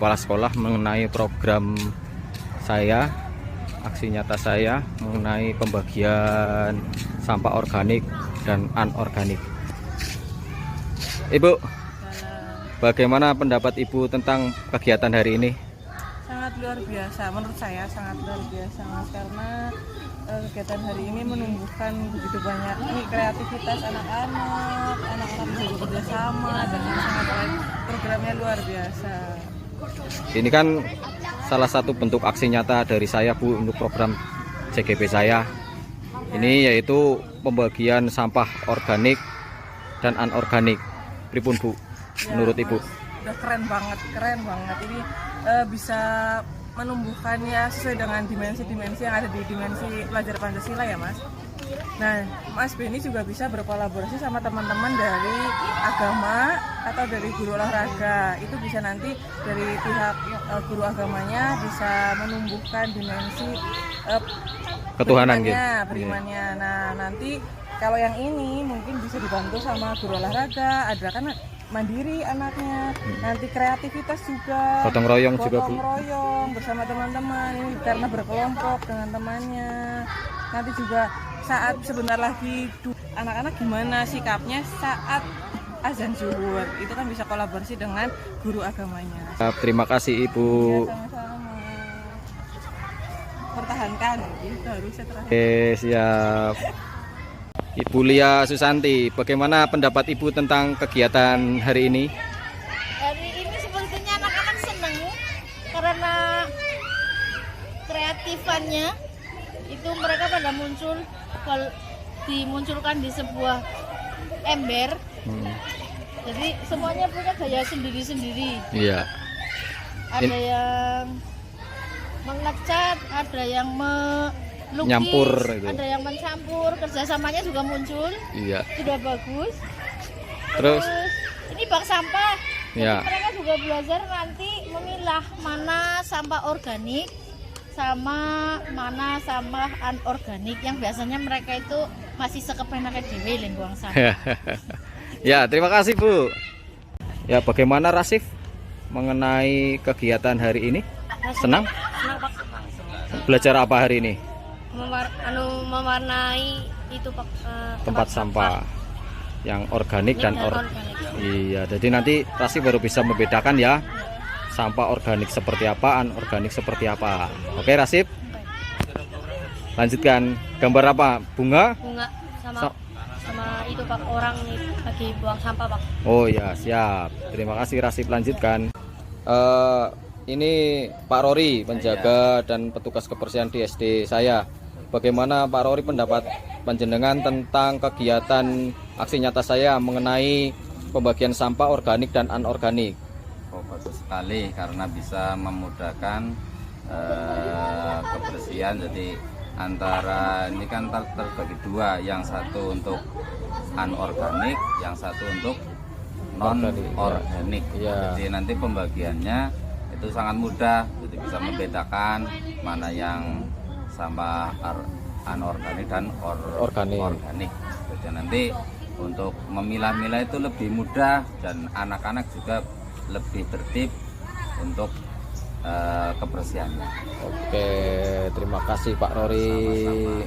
kepala sekolah mengenai program saya, aksi nyata saya mengenai pembagian sampah organik dan anorganik. Ibu, bagaimana pendapat Ibu tentang kegiatan hari ini? Sangat luar biasa, menurut saya sangat luar biasa Mas, karena kegiatan hari ini menumbuhkan begitu banyak kreativitas anak-anak bisa bekerja sama dan yang sangat baik. Programnya luar biasa. Ini kan salah satu bentuk aksi nyata dari saya, Bu, untuk program CGP saya. Ini yaitu pembagian sampah organik dan anorganik. Pripun, Bu, menurut Ibu? Udah keren banget ini bisa menumbuhkannya sesuai dengan dimensi-dimensi yang ada di dimensi pelajar Pancasila ya Mas. Nah, Mas Beni juga bisa berkolaborasi sama teman-teman dari agama atau dari guru olahraga. Itu bisa nanti dari pihak guru agamanya bisa menumbuhkan dimensi ketuhanan gitu. Berimannya. Nah, nanti kalau yang ini mungkin bisa dibantu sama guru olahraga, ada kan mandiri anaknya, nanti kreativitas juga, gotong royong juga, Bu. Gotong royong bersama teman-teman, ini karena berkelompok dengan temannya. Nanti juga saat sebentar lagi anak-anak gimana sikapnya saat azan zuhur, itu kan bisa kolaborasi dengan guru agamanya. Terima kasih Ibu. Ya, sama-sama. Pertahankan, itu harusnya terakhir. Oke, siap. Ibu Lia Susanti, bagaimana pendapat Ibu tentang kegiatan hari ini? Hari ini sepertinya anak-anak senang karena kreatifannya itu mereka pada muncul, dimunculkan di sebuah ember. Jadi semuanya punya gaya sendiri-sendiri. Iya. Ada yang mengecat, ada yang melukis, nyampur itu. Ada yang mencampur, kerjasamanya juga muncul. Iya. Sudah bagus. Terus ini bank sampah. Ya. Jadi mereka juga belajar nanti memilah mana sampah organik sama mana sampah anorganik yang biasanya mereka itu masih sekepenake dhewe ling buang sampah. Ya, terima kasih Bu. Ya, bagaimana Rasif mengenai kegiatan hari ini? Senang? Senang Pak. Belajar apa hari ini? Mewarnai itu Pak, tempat sampah yang organik dan organik. Iya, jadi nanti Rasif baru bisa membedakan ya sampah organik seperti apa, anorganik seperti apa. Oke Rasif, lanjutkan. Gambar apa? Bunga sama itu Pak, orang lagi buang sampah Pak. Oh ya, siap. Terima kasih Rasif, lanjutkan. Ini Pak Rory, penjaga dan petugas kebersihan di SD saya. Bagaimana Pak Rory pendapat panjenengan tentang kegiatan aksi nyata saya mengenai pembagian sampah organik dan anorganik? Oh, bagus sekali karena bisa memudahkan kebersihan. Jadi antara ini kan terbagi dua, yang satu untuk anorganik, yang satu untuk non organik. Ya. Jadi nanti pembagiannya itu sangat mudah, jadi bisa membedakan mana yang sampah anorganik dan organik. Jadi nanti untuk memilah-milah itu lebih mudah dan anak-anak juga lebih tertib untuk kebersihannya. Oke, terima kasih Pak Rory.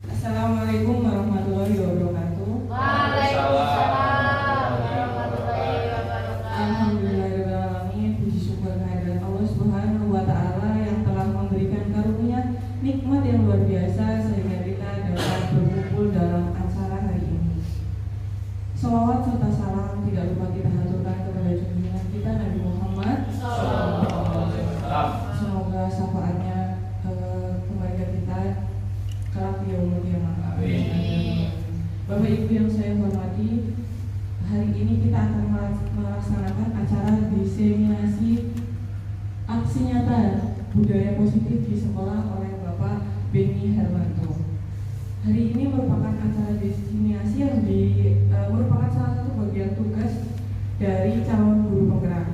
Sama-sama. Assalamualaikum warahmatullahi wabarakatuh. Waalaikumsalam warahmatullahi wabarakatuh. Alhamdulillahirrahmanirrahim. Puji syukur kehadirat Allah Subhanahu wa Ta'ala yang telah memberikan karunia nikmat yang luar biasa sehingga kita dapat berkumpul dalam acara hari ini. Salawat serta salam tidak lupa kita haturkan kepada junjungan kita Nabi Muhammad. Semoga syafaatnya kembali ke kita kelak di yaumul qiyamah. Bapak Ibu yang saya hormati, hari ini kita akan melaksanakan acara diseminasi aksi nyata budaya positif di sekolah oleh Bapak Beni Hermanto. Hari ini merupakan acara diseminasi yang merupakan salah satu bagian tugas dari calon guru penggerak.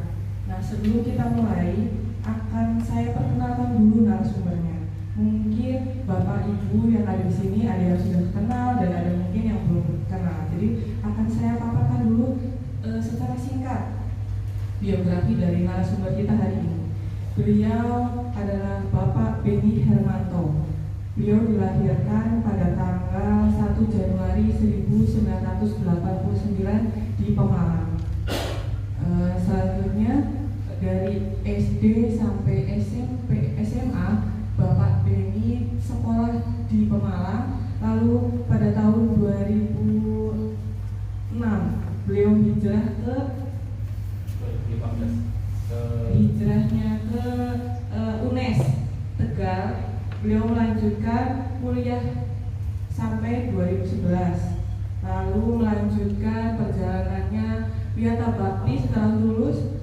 Nah, sebelum kita mulai, akan saya perkenalkan dulu narasumbernya. Mungkin Bapak Ibu yang ada di sini ada yang sudah kenal dan ada mungkin yang belum kenal. Jadi akan saya paparkan dulu secara singkat biografi dari narasumber kita hari ini. Beliau adalah Bapak Beni Hermanto. Beliau dilahirkan pada tanggal 1 Januari 1989 di Pemalang. Selanjutnya dari SD sampai SMP, SMA, Bapak Beni sekolah di Pemalang. Lalu pada tahun 2006 beliau hijrahnya ke UNES Tegal. Beliau melanjutkan kuliah sampai 2011. Lalu melanjutkan perjalanannya Wiata Bakti setelah lulus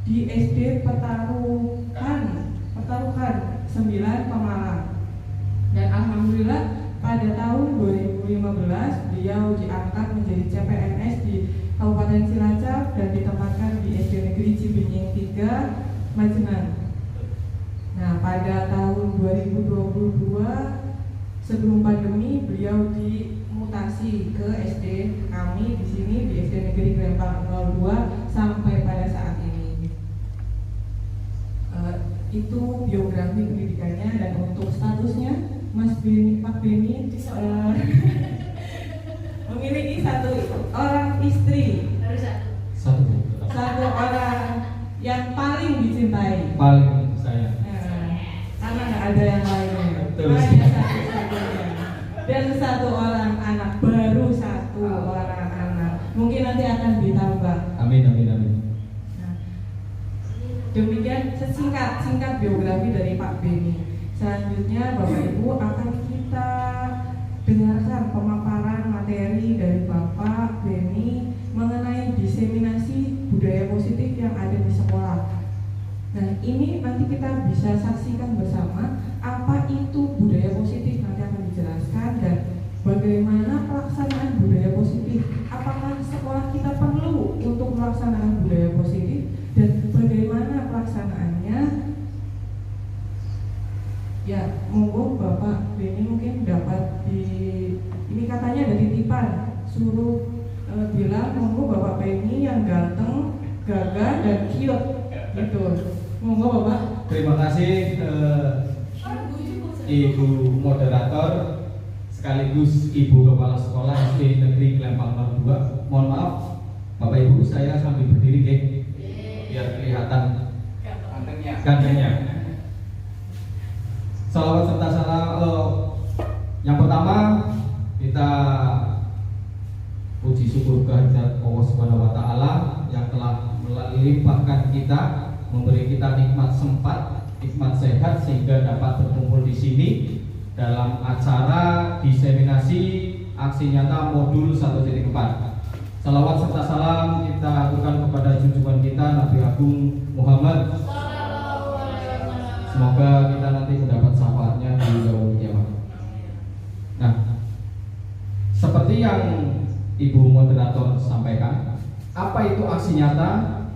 di SD Petarukan 9 Pemalang. Dan alhamdulillah pada tahun 2015 beliau diangkat menjadi CPNS di Kabupaten Cilacap dan ditempatkan di SD Negeri Cibenying 3 Majengan. Nah, pada tahun 2022 sebelum pandemi beliau dimutasi ke SD kami di sini di SD Negeri Glempang 02 sampai pada saat ini. Itu biografi pendidikannya. Dan untuk statusnya Pak Beni memiliki 1 orang istri, satu orang yang paling dicintai, paling saya, karena nggak ada yang lainnya, Betul. hanya satu-satunya. Dan 1 orang anak, baru 1 orang anak, mungkin nanti akan ditambah. amin. Nah, demikian singkat biografi dari Pak Beni. Selanjutnya Bapak Ibu akan kita dengarkan pemaparan materi dari Bapak Beni mengenai diseminasi budaya positif yang ada di sekolah. Nah, ini nanti kita bisa saksikan bersama apa itu budaya positif, nanti akan dijelaskan, dan bagaimana pelaksanaan budaya positif. Apakah sekolah kita perlu untuk melaksanakan budaya positif dan bagaimana pelaksanaannya? Ya, monggo Bapak Beni mungkin dapat ini katanya ada titipan suruh bilang monggo Bapak Beni yang ganteng, gagah dan cute gitu. Monggo Bapak. Terima kasih Ibu Moderator sekaligus Ibu Kepala Sekolah SD Negeri Glempang 02. Mohon maaf Bapak Ibu, saya sambil berdiri deh biar kelihatan gantengnya. Salawat serta salam. Yang pertama kita puji syukur kehadirat Allah Subhanahu wa taala yang telah melimpahkan kita, memberi kita nikmat sempat, nikmat sehat sehingga dapat berkumpul di sini dalam acara diseminasi aksi nyata modul 1.4. Salawat serta salam kita aturkan kepada junjungan kita Nabi Agung Muhammad. Semoga kita nanti mendapat syafaatnya di yaumul kiamat. Nah, seperti yang Ibu Moderator sampaikan, apa itu aksi nyata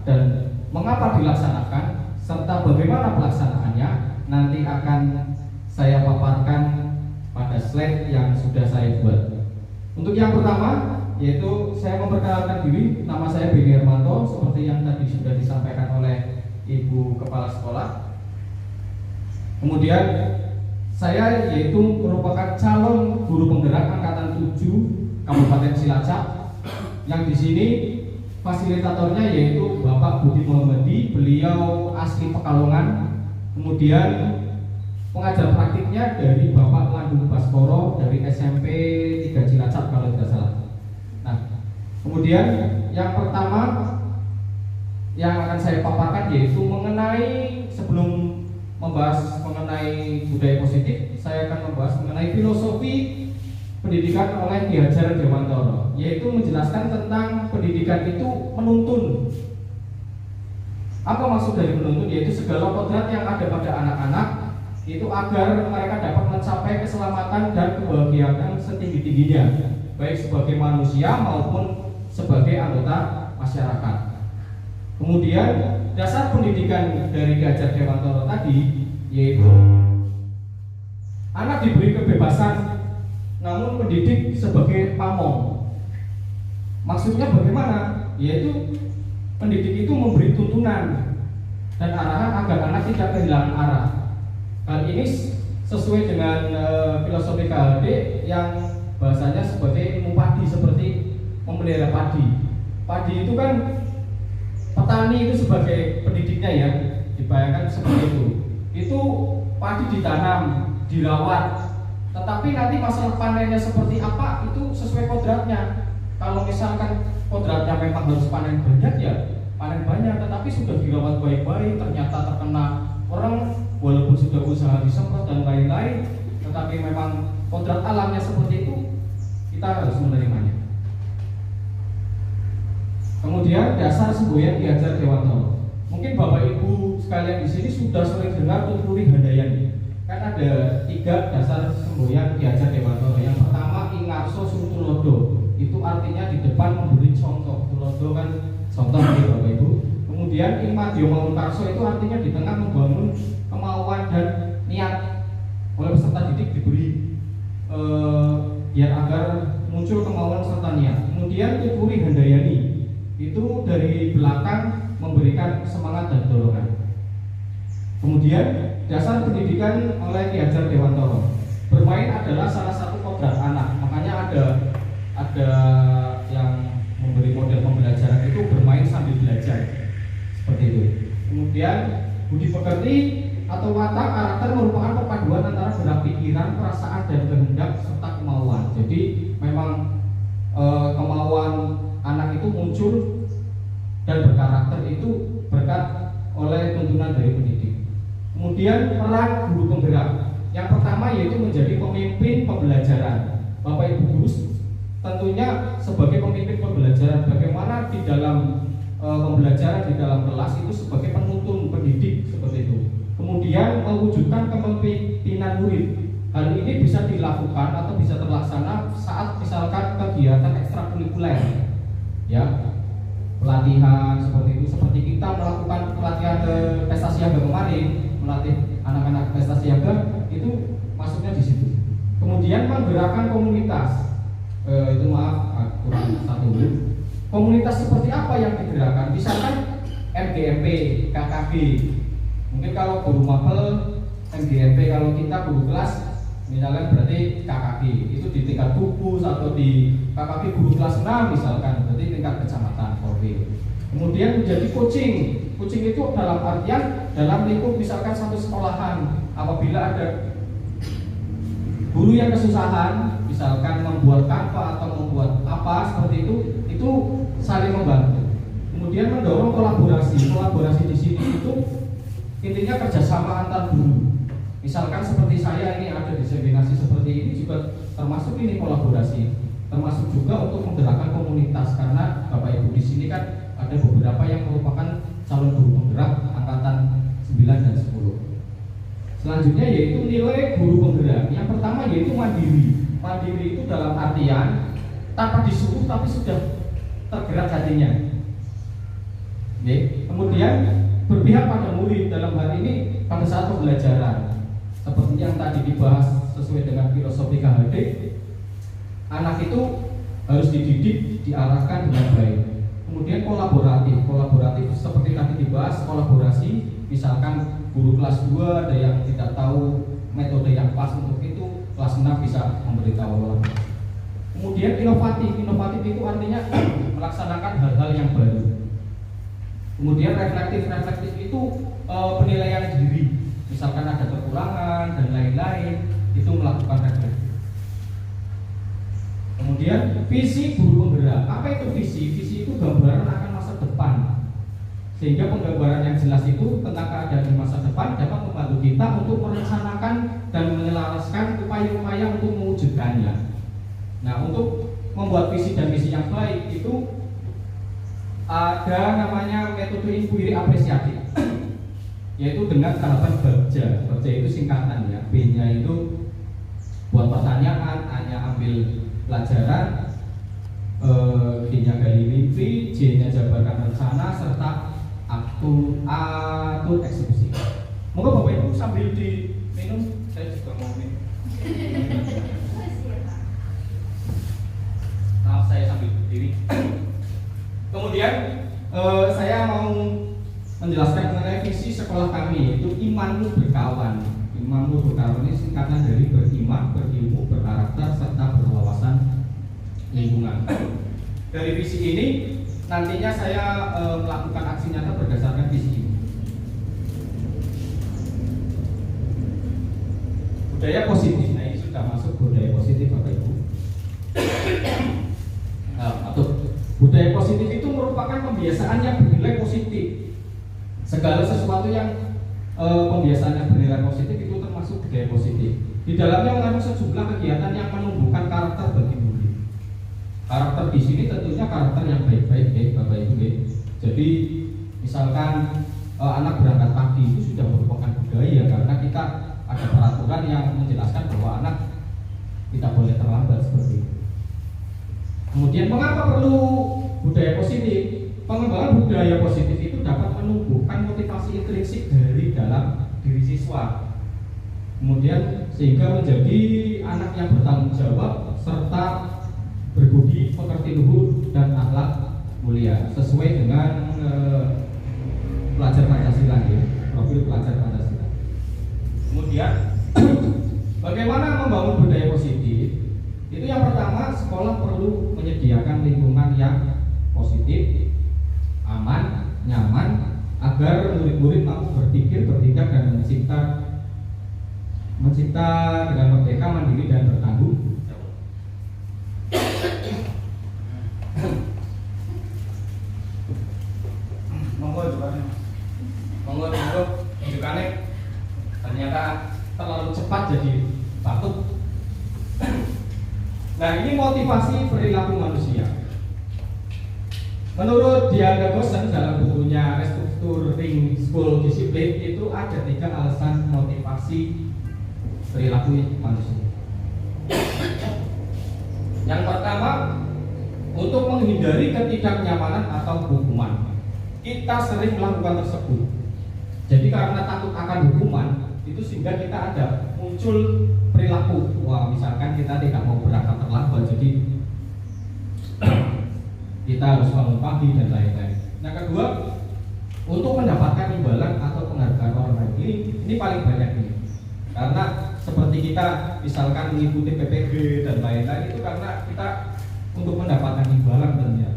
dan mengapa dilaksanakan serta bagaimana pelaksanaannya nanti akan saya paparkan pada slide yang sudah saya buat. Untuk yang pertama yaitu saya memperkenalkan diri, nama saya Beni Hermanto seperti yang tadi sudah disampaikan oleh Ibu Kepala Sekolah. Kemudian saya yaitu merupakan calon guru penggerak angkatan 7 Kabupaten Cilacap yang di sini fasilitatornya yaitu Bapak Budi Muhammadi, beliau asli Pekalongan. Kemudian pengajar praktiknya dari Bapak Landung Baskoro dari SMP 3 Cilacap kalau tidak salah. Nah, kemudian yang pertama yang akan saya paparkan yaitu mengenai, sebelum membahas mengenai budaya positif, saya akan membahas mengenai filosofi pendidikan oleh Ki Hajar Dewantoro, yaitu menjelaskan tentang pendidikan itu menuntun. Apa maksud dari menuntun? Yaitu segala kodrat yang ada pada anak-anak itu agar mereka dapat mencapai keselamatan dan kebahagiaan setinggi-tingginya, baik sebagai manusia maupun sebagai anggota masyarakat. Kemudian dasar pendidikan dari Ki Hajar Dewantara tadi yaitu anak diberi kebebasan namun pendidik sebagai pamong. Maksudnya bagaimana? Yaitu pendidik itu memberi tuntunan dan arahan agar anak tidak kehilangan arah. Hal ini sesuai dengan filosofi KHD yang bahasanya sebagai ilmu padi, seperti memelihara padi. Padi itu kan petani itu sebagai pendidiknya ya, dibayangkan seperti itu. Itu padi ditanam, dirawat, tetapi nanti masalah panennya seperti apa itu sesuai kodratnya. Kalau misalkan kodratnya memang harus panen banyak ya panen banyak, tetapi sudah dirawat baik-baik ternyata terkena orang walaupun sudah usaha disemprot dan lain-lain, tetapi memang kodrat alamnya seperti itu, kita harus menerimanya. Kemudian dasar semboyan Ki Hajar Dewantara. Mungkin Bapak Ibu sekalian di sini sudah sering dengar Tuturi Handayani. Kan ada 3 dasar semboyan Ki Hajar Dewantara. Yang pertama Ingarso Suntulodo. Itu artinya di depan memberi contoh. Tulodo kan contoh ya Bapak Ibu. Kemudian Ing Madya Mangunkarso itu artinya di tengah membangun kemauan dan niat oleh peserta didik diberi biar agar muncul kemauan serta niat. Kemudian Tuturi Handayani itu dari belakang memberikan semangat dan dorongan. Kemudian dasar pendidikan oleh Ki Hajar Dewantara. Bermain adalah salah satu kodrat anak. Makanya ada yang memberi model pembelajaran itu bermain sambil belajar. Seperti itu. Kemudian budi pekerti atau watak karakter merupakan perpaduan antara gerak pikiran, perasaan dan kehendak serta kemauan. Jadi memang kemauan anak itu muncul dan berkarakter itu berkat oleh tuntunan dari pendidik. Kemudian peran guru penggerak. Yang pertama yaitu menjadi pemimpin pembelajaran. Bapak Ibu guru tentunya sebagai pemimpin pembelajaran, bagaimana di dalam pembelajaran di dalam kelas itu sebagai penuntun pendidik seperti itu. Kemudian mewujudkan kepemimpinan murid. Hal ini bisa dilakukan atau bisa terlaksana saat misalkan kegiatan ekstrakurikuler, ya, pelatihan seperti itu. Seperti kita melakukan pelatihan pesta siaga kemarin, melatih anak-anak pesta siaga, itu masuknya di situ. Kemudian menggerakkan komunitas, itu maaf kurang satu. Komunitas seperti apa yang digerakkan? Misalkan MGMP, KKB. Mungkin kalau guru mapel MGMP, kalau kita guru kelas misalkan berarti KKB itu di tingkat kubus atau di KKB guru kelas 6 misalkan, berarti tingkat kecamatan Korwil. Kemudian menjadi coaching. Coaching itu dalam artian dalam lingkup misalkan satu sekolahan, apabila ada guru yang kesusahan misalkan membuat kanva atau membuat apa seperti itu saling membantu. Kemudian mendorong kolaborasi. Kolaborasi di sini itu intinya kerjasama antar guru. Misalkan seperti saya ini ada diseminasi seperti ini juga termasuk ini kolaborasi, termasuk juga untuk menggerakkan komunitas, karena Bapak Ibu di sini kan ada beberapa yang merupakan calon guru penggerak angkatan 9 dan 10. Selanjutnya yaitu nilai guru penggerak. Yang pertama yaitu mandiri. Mandiri itu dalam artian tanpa disuruh tapi sudah tergerak hatinya. Kemudian berpihak pada murid, dalam hal ini pada saat pembelajaran. Seperti yang tadi dibahas sesuai dengan filosofi KHD, anak itu harus dididik, diarahkan dengan baik. Kemudian kolaboratif seperti tadi dibahas, kolaborasi. Misalkan guru kelas 2 ada yang tidak tahu metode yang pas untuk itu, kelas 6 bisa memberitahu. Kemudian inovatif itu artinya melaksanakan hal-hal yang baru. Kemudian reflektif itu penilaian diri. Misalkan ada kekurangan dan lain-lain, itu melakukan refleksi. Kemudian visi guru penggerak. Apa itu visi? Visi itu gambaran akan masa depan. Sehingga penggambaran yang jelas itu tentang keadaan di masa depan dapat membantu kita untuk merencanakan dan menyelaraskan upaya-upaya untuk mewujudkannya. Nah, untuk membuat visi dan misi yang baik itu ada namanya metode inquiry apresiatif. Yaitu dengan tahapan baja. Baja itu singkatan ya. B-nya itu buat pertanyaan, A-nya ambil pelajaran, G-nya gali mimpi, J-nya jabarkan rencana, serta AB atur eksekusi. Monggo Bapak Ibu sambil diminum, saya juga mau minum. Maaf, saya sambil berdiri. Kemudian saya mau menjelaskan mengenai visi sekolah kami, yaitu imanmu berkawan. Imanmu berkawan ini singkatan dari beriman, berilmu, berkarakter, serta berwawasan lingkungan. Dari visi ini nantinya saya melakukan aksi nyata berdasarkan visi ini. Budaya positif, nah ini sudah masuk budaya positif Bapak Ibu. Budaya positif itu merupakan pembiasaan yang bernilai positif. Segala sesuatu yang pembiasaan yang bernilai positif itu termasuk budaya positif. Di dalamnya mengandung sejumlah kegiatan yang menumbuhkan karakter bagi murid. Karakter di sini tentunya karakter yang baik-baik, Bapak Ibu. Jadi misalkan anak berangkat pagi itu sudah merupakan budaya karena kita ada peraturan yang menjelaskan bahwa anak tidak boleh terlambat seperti itu. Kemudian mengapa perlu budaya positif? Pengembangan budaya positif itu dapat menumbuhkan motivasi intrinsik dari dalam diri siswa. Kemudian sehingga menjadi anak yang bertanggung jawab serta berbudi pekerti luhur dan akhlak mulia sesuai dengan pelajar Pancasila, profil pelajar Pancasila. Kemudian bagaimana membangun budaya positif? Itu yang pertama, sekolah perlu menyediakan lingkungan yang positif, aman, nyaman, agar murid-murid mampu berpikir, bertindak, dan mencipta dengan merdeka, mandiri, dan bertanggung jawab. Monggo tunjukane ternyata terlalu cepat jadi batuk. Nah, ini motivasi perilaku manusia. Menurut Diana Gosen dalam bukunya Restructuring School Discipline itu ada 3 alasan motivasi perilaku manusia. Yang pertama, untuk menghindari ketidaknyamanan atau hukuman. Kita sering melakukan tersebut. Jadi karena takut akan hukuman, itu sehingga kita ada muncul perilaku. Wah, misalkan kita tidak mau berangkat terlambat, jadi kita harus bangun pagi dan lain-lain. Yang kedua, untuk mendapatkan imbalan atau penghargaan orang lain. Ini paling banyak ini. Karena seperti kita misalkan mengikuti PPG dan lain-lain itu karena kita untuk mendapatkan imbalan tentunya.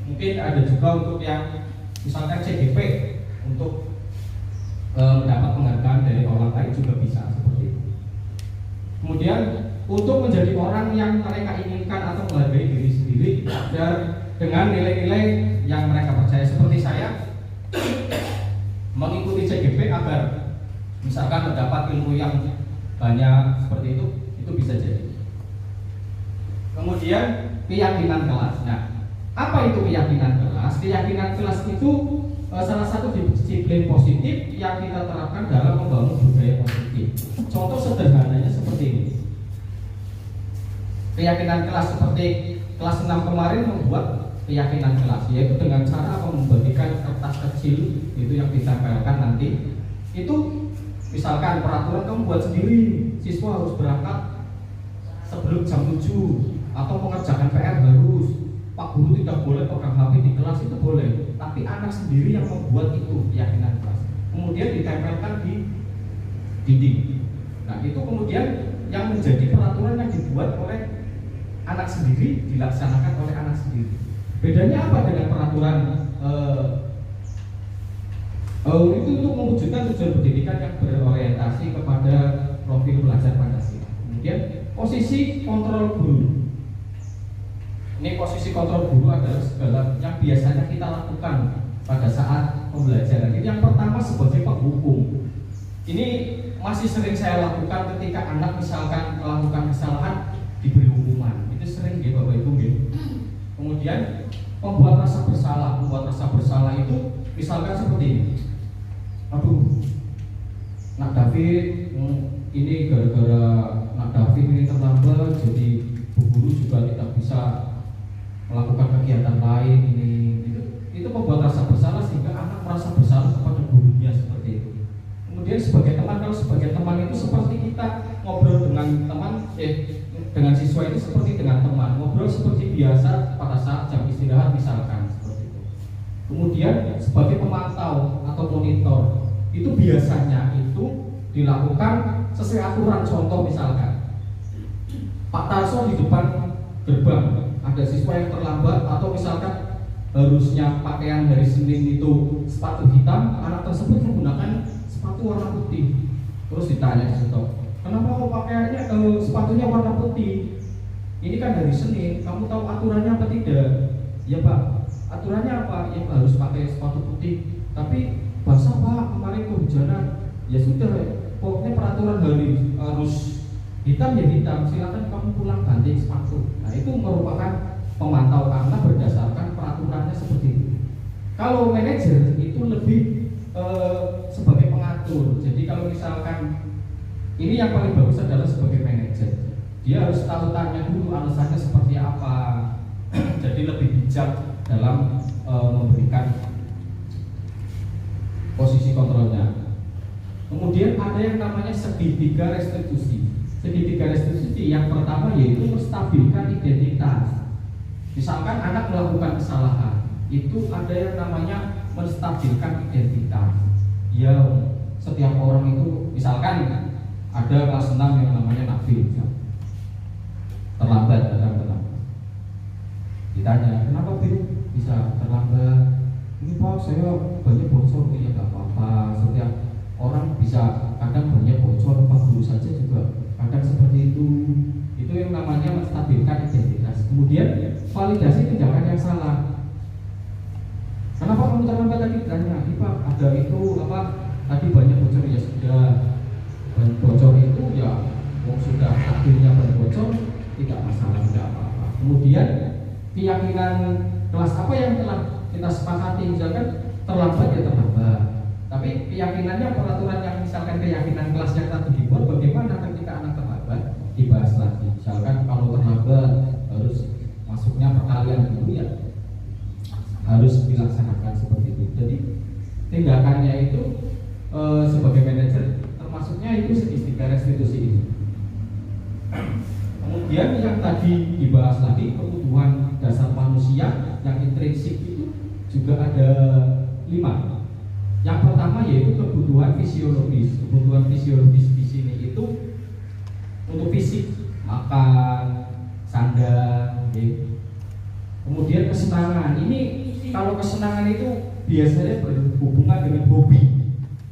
Mungkin ada juga untuk yang misalkan CGP untuk mendapat penghargaan dari orang lain juga bisa seperti itu. Kemudian untuk menjadi orang yang mereka inginkan atau menghargai diri sendiri dan dengan nilai-nilai yang mereka percaya, seperti saya mengikuti CGP agar misalkan mendapat ilmu yang banyak seperti itu bisa jadi. Kemudian keyakinan kelas. Nah, apa itu keyakinan kelas? Keyakinan kelas itu salah satu disiplin positif yang kita terapkan dalam membangun budaya positif. Contoh sederhananya seperti ini. Keyakinan kelas seperti kelas 6 kemarin membuat keyakinan kelas, yaitu dengan cara membagikan kertas kecil itu yang ditempelkan nanti. Itu misalkan peraturan kamu buat sendiri, siswa harus berangkat sebelum jam 7 atau mengerjakan PR harus. Pak guru tidak boleh pegang HP di kelas, itu boleh, tapi anak sendiri yang membuat itu keyakinan kelas. Kemudian ditempelkan di dinding. Nah, itu kemudian yang menjadi peraturan yang dibuat oleh anak sendiri, dilaksanakan oleh anak sendiri. Bedanya apa dengan peraturan itu untuk mewujudkan tujuan pendidikan yang berorientasi kepada profil pelajar Pancasila. Kemudian posisi kontrol guru. Ini posisi kontrol guru adalah segala yang biasanya kita lakukan pada saat pembelajaran. Ini yang pertama sebagai penghukum. Ini masih sering saya lakukan ketika anak misalkan melakukan kesalahan diberi hukuman. Itu sering ya Bapak Ibu gitu. Kemudian membuat rasa bersalah. Membuat rasa bersalah itu misalkan seperti ini. Aduh, Nak David ini gara-gara Nak David ini terlambat, jadi Bu Guru juga tidak bisa melakukan kegiatan lain ini. Itu membuat rasa bersalah sehingga merasa bersalah kepada gurunya seperti itu. Kemudian sebagai teman, kalau sebagai teman itu seperti kita ngobrol dengan teman, dengan siswa itu seperti dengan teman, ngobrol seperti biasa pada saat jam istirahat misalkan seperti itu. Kemudian sebagai pemantau atau monitor itu biasanya itu dilakukan sesuai aturan. Contoh misalkan Pak Tarso di depan gerbang ada siswa yang terlambat, atau misalkan harusnya pakaian hari Senin itu sepatu hitam, anak tersebut menggunakan sepatu warna putih. Terus ditanya di situ, kenapa kok pakaiannya sepatunya warna putih? Ini kan hari Senin, kamu tahu aturannya apa tidak? Ya Pak, aturannya apa? Ya harus pakai sepatu putih. Tapi basah Pak, kemarin kehujanan. Ya sudah, pokoknya peraturan hari harus hitam ya hitam, silakan kamu pulang ganti sepatu. Nah itu merupakan pemantau karena berdasarkan peraturannya seperti itu. Kalau manajer itu lebih sebagai pengatur. Jadi kalau misalkan ini yang paling bagus adalah sebagai manajer, dia harus tahu tanya dulu alasannya seperti apa. Jadi lebih bijak dalam memberikan posisi kontrolnya. Kemudian ada yang namanya segitiga restitusi. Segitiga restitusi yang pertama yaitu menstabilkan identitas. Misalkan anak melakukan kesalahan, itu ada yang namanya menstabilkan identitas. Ya, setiap orang itu misalkan ada kelas 6 yang namanya Nabil, terlambat datang. Ditanya, kenapa Bil bisa terlambat? Ini Pak, saya banyak bocor. Ya gak apa-apa, setiap orang bisa kadang banyak bocor, Pak guru saja juga kadang seperti itu. Itu yang namanya menstabilkan identitas. Kemudian validasi tindakan yang salah. Kenapa kamu terlambat tadi? Tanya, Pak ada itu apa? Tadi banyak bocor. Ya sudah, bocor itu ya sudah akhirnya bocor, tidak masalah, tidak apa-apa. Kemudian keyakinan kelas apa yang telah kita sepakati, misalkan terlambat ya terlambat. Tapi keyakinannya peraturan yang misalkan keyakinan kelas yang tadi dibuat, bagaimana ketika anak terlambat dibahas lagi. Misalkan kalau terlambat harus masuknya perkalian dulu ya harus dilaksanakan seperti itu. Jadi tindakannya itu sebagai manajer termasuknya itu segitiga restitusi ini. Kemudian yang tadi dibahas lagi kebutuhan dasar manusia yang intrinsik itu juga ada 5. Yang pertama yaitu kebutuhan fisiologis. Kebutuhan fisiologis di sini itu untuk fisik, makan, sandang, kemudian kesenangan. Ini kalau kesenangan itu biasanya berhubungan dengan hobi.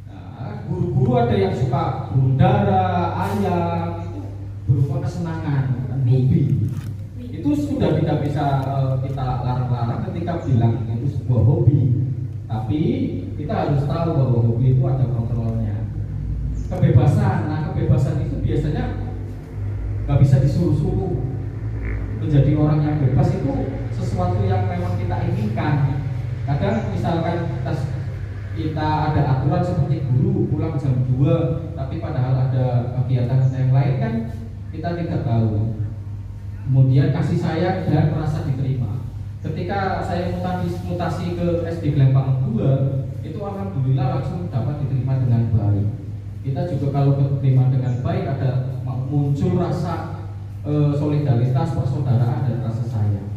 Nah, guru-guru ada yang suka burung dara, ayam, itu berupa kesenangan, bukan hobi. Itu sudah tidak bisa kita larang-larang ketika bilang itu sebuah hobi. Tapi kita harus tahu bahwa hobi itu ada kontrolnya. Kebebasan, nah kebebasan itu biasanya nggak bisa disuruh-suruh. Menjadi orang yang bebas itu sesuatu yang memang kita inginkan. Kadang misalkan kita ada aturan seperti guru pulang jam 2, tapi padahal ada kegiatan yang lain kan kita tidak tahu. Kemudian kasih sayang dan merasa diterima. Ketika saya mutasi ke SD Glempang 2, itu alhamdulillah langsung dapat diterima dengan baik. Kita juga kalau diterima dengan baik ada muncul rasa solidaritas, persaudaraan dan rasa sayang.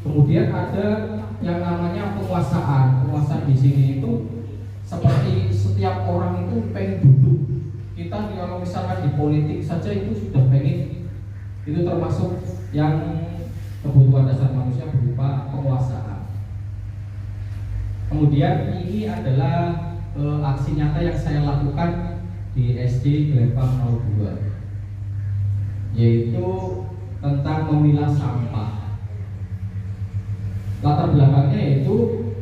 Kemudian ada yang namanya penguasaan. Penguasaan di sini itu seperti setiap orang itu pengen duduk. Kita kalau misalkan di politik saja itu sudah pengen, itu termasuk yang kebutuhan dasar manusia berupa penguasaan. Kemudian ini adalah aksi nyata yang saya lakukan di SD Glempang 02, yaitu tentang memilah sampah. Latar belakangnya yaitu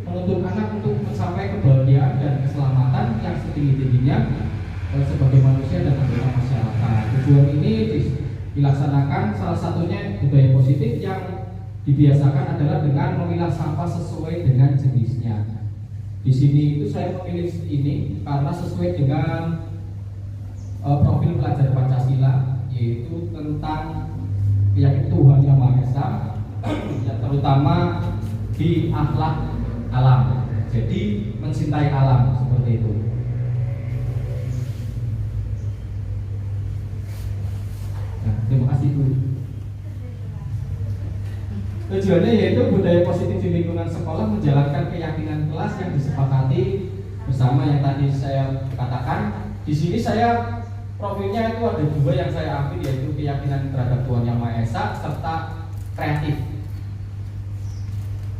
menuntun anak untuk mencapai kebahagiaan dan keselamatan yang setinggi-tingginya sebagai manusia dan anggota masyarakat. Tujuan ini dilaksanakan salah satunya budaya positif yang dibiasakan adalah dengan memilah sampah sesuai dengan jenisnya. Di sini itu saya memilih ini karena sesuai dengan profil pelajar Pancasila, yaitu tentang keyakinan Tuhan Yang Maha Esa, ya, terutama di akhlak alam. Jadi mencintai alam seperti itu. Nah, terima kasih Bu. Tujuannya yaitu budaya positif di lingkungan sekolah menjalankan keyakinan kelas yang disepakati bersama yang tadi saya katakan. Di sini saya profilnya itu ada dua yang saya ambil, yaitu keyakinan terhadap Tuhan Yang Maha Esa serta kreatif.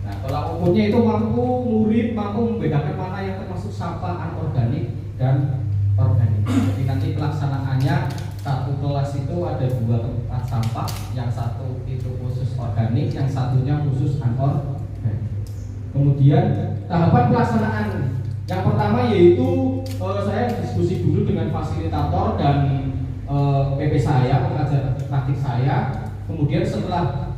Nah, kalau ukurnya itu murid mampu membedakan mana yang termasuk sampah anorganik dan organik. Jadi nanti pelaksanaannya satu kelas itu ada 2 tempat sampah, yang satu itu khusus organik, yang satunya khusus anorganik. Kemudian tahapan pelaksanaan yang pertama yaitu saya diskusi dulu dengan fasilitator dan PP saya, pengajar praktik saya. Kemudian setelah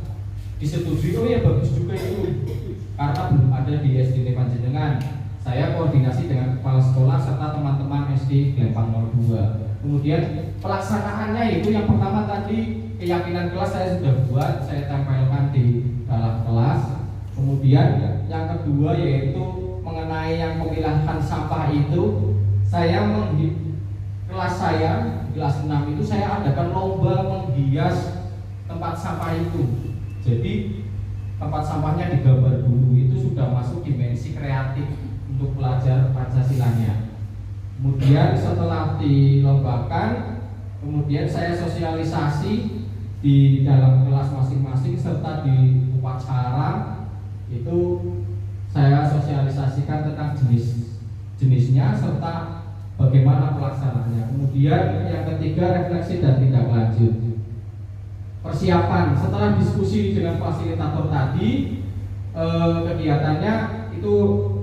disetujui, oh ya bagus juga itu, karena belum ada di SD Panjenengan. Saya koordinasi dengan kepala sekolah serta teman-teman SD Glempang 02. Kemudian pelaksanaannya itu yang pertama tadi keyakinan kelas saya sudah buat, saya tempelkan di dalam kelas. Kemudian yang kedua yaitu mengenai yang pemilahan sampah itu, saya kelas saya kelas 6 itu saya adakan lomba menghias tempat sampah itu. Jadi tempat sampahnya digambar dulu, itu sudah masuk dimensi kreatif untuk pelajar Pancasilanya. Kemudian setelah dilombakan, kemudian saya sosialisasi di dalam kelas masing-masing serta di upacara itu saya sosialisasikan tentang jenisnya serta bagaimana pelaksanaannya. Kemudian yang ketiga refleksi dan tindak lanjut. Persiapan setelah diskusi dengan fasilitator tadi, kegiatannya itu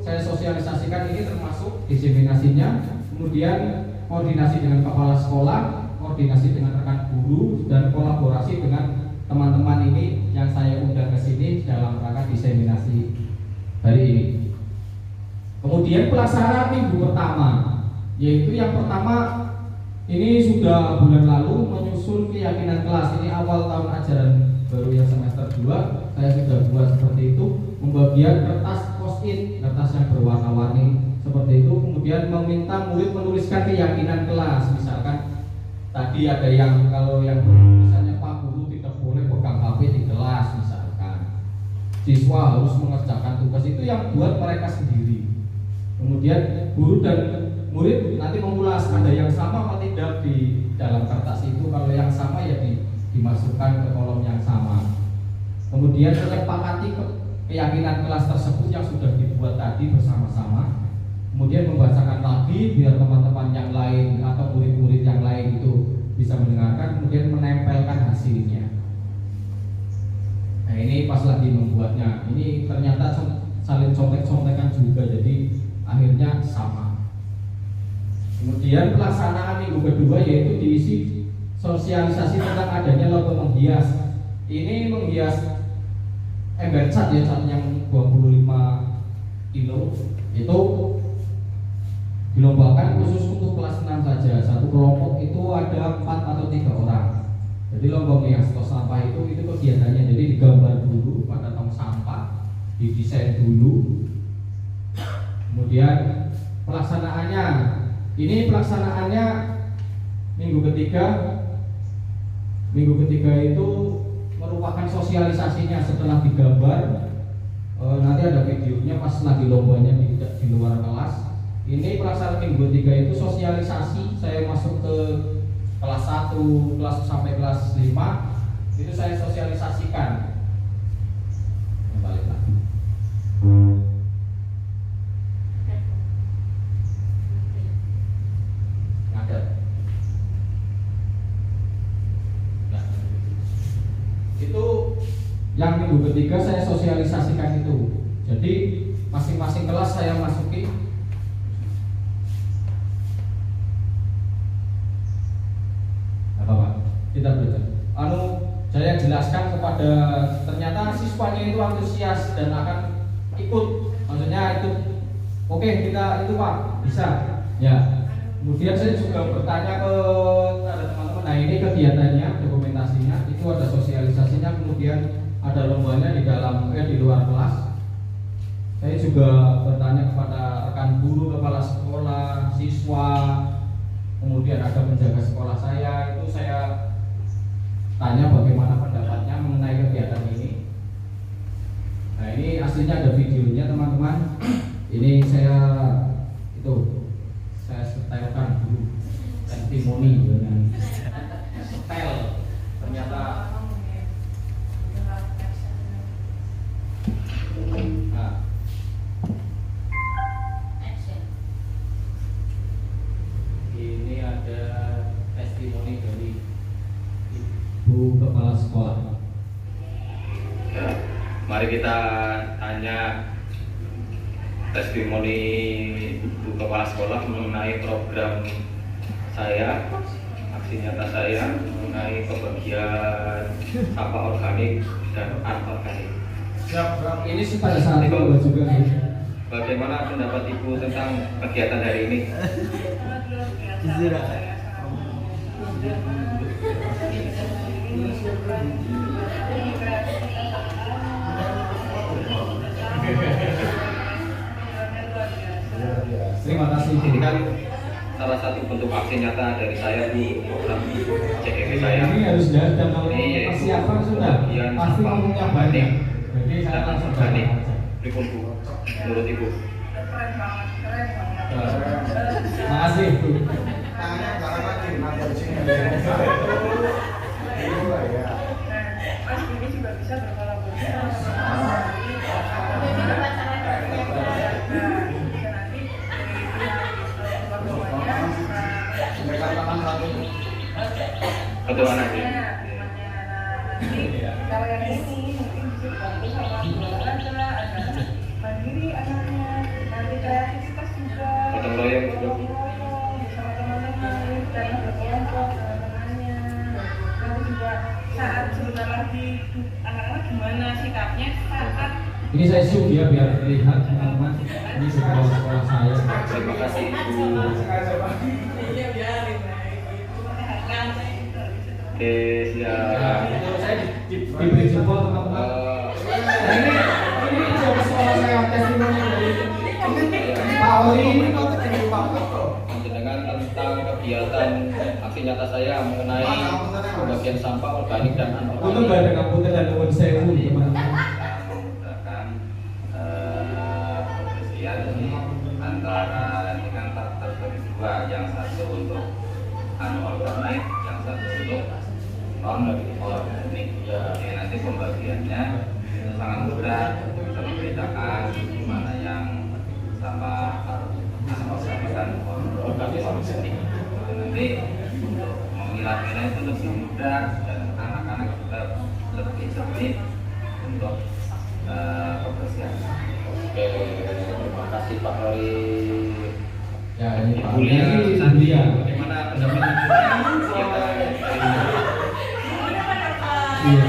saya sosialisasikan, ini termasuk diseminasinya, kemudian koordinasi dengan kepala sekolah, koordinasi dengan rekan guru, dan kolaborasi dengan teman-teman ini yang saya undang ke sini dalam rangka diseminasi hari ini. Kemudian pelaksanaan minggu pertama, yaitu yang pertama ini sudah bulan lalu menyusun keyakinan kelas. Ini awal tahun ajaran baru yang semester 2, saya sudah buat seperti itu, pembagian kertas post-it, kertas yang berwarna-warni seperti itu. Kemudian meminta murid menuliskan keyakinan kelas. Misalkan tadi ada yang kalau yang misalnya Pak Guru tidak boleh pegang HP di kelas, misalkan siswa harus mengerjakan tugas, itu yang buat mereka sendiri. Kemudian guru dan murid nanti mengulas ada yang sama atau tidak di dalam kertas itu. Kalau yang sama ya dimasukkan ke kolom yang sama. Kemudian menyepakati keyakinan kelas tersebut yang sudah dibuat tadi bersama-sama. Kemudian membacakan lagi biar teman-teman yang lain atau murid-murid yang lain itu bisa mendengarkan. Kemudian menempelkan hasilnya. Nah, ini pas lagi membuatnya, ini ternyata saling contek-contekan juga, jadi akhirnya sama. Kemudian pelaksanaan minggu kedua yaitu diisi sosialisasi tentang adanya lomba menghias. Ini menghias ember cat ya, cat yang 25 kilo itu dilombakan khusus untuk kelas 6 saja. Satu kelompok itu ada 4 atau 3 orang. Jadi lomba menghias tong sampah itu kegiatannya. Jadi digambar dulu pada tong sampah, didesain dulu. Kemudian pelaksanaannya, ini pelaksanaannya minggu ketiga itu merupakan sosialisasinya setelah digambar. Nanti ada videonya pas lagi lombanya di luar kelas. Ini pelaksanaan minggu ketiga itu sosialisasi. Saya masuk ke kelas 1 kelas sampai kelas 5 itu saya sosialisasikan. Balik lagi. Itu yang minggu ketiga saya sosialisasikan itu. Jadi masing-masing kelas saya masuki. Apa Pak? Kita belajar. Saya jelaskan kepada, ternyata siswanya itu antusias dan akan ikut. Maksudnya itu oke, kita itu Pak bisa. Ya. Kemudian saya juga bertanya ke teman-teman, nah ini kegiatannya, dokumentasinya, itu ada sosialisasinya, kemudian ada lombanya di luar kelas. Saya juga bertanya kepada rekan guru, kepala sekolah, siswa, kemudian ada penjaga sekolah saya. Itu saya tanya bagaimana pendapatnya mengenai kegiatan ini. Nah, ini aslinya ada videonya teman-teman. Ini saya setelkan dulu testimoni dengan setel. Ternyata ini ada testimoni dari Ibu Kepala Sekolah. Ya, mari kita tanya testimoni Ibu Kepala Sekolah mengenai program saya, aksi nyata saya mengenai pembagian sampah organik dan anorganik. Ini sih pada saat itu juga. Bagaimana pendapat Ibu tentang kegiatan hari ini? Terima kasih. Ini kan salah satu bentuk aksi nyata dari saya di program CEV saya. Ini harus datang kalau Ini persiapan sudah bagian pasti sampah ngomongnya organik banyak. Jadi saya dan langsung organik. datang aja. Pripun Bu? Menurut Ibu? Terima kasih Bu. Ketua nanti. Kalau yang ini mungkin bisa dibantu sama keluarga, ada mandiri anaknya, nanti kreativitas juga, Gotong royong juga. gotong royong bersama teman-teman, dan berkelompok dengan temannya. Nanti juga saat sebentar lagi anak-anak gimana sikapnya saat Ini saya zoom ya biar terlihat teman-teman. Ini sekolah saya. Terima kasih Ibu. Oke, siap. Saya diberi jempol teman-teman. Ini siapa sekolah saya testimoni dari Pak Oli. Dengan tentang kegiatan aksi nyata saya mengenai pembagian sampah organik dan Untuk anorganik. nggak ada kampung dan nuwun sewu teman-teman. menggunakan kebersihan antara ini kan terbagi dua, yang satu untuk anorganik, yang satu untuk non-organik. Jadi nanti pembagiannya itu sangat mudah, bisa membedakan mana yang sampah anorganik dan organik. Nanti untuk memilah-milah itu lebih mudah dan anak-anak juga lebih cerdik untuk kebersihan. Oke, terima kasih Pak Roy. Ya ini Pak Ibu Lia Oli. Sandi, bagaimana pendapat Ibu kegiatan hari ini? Iya.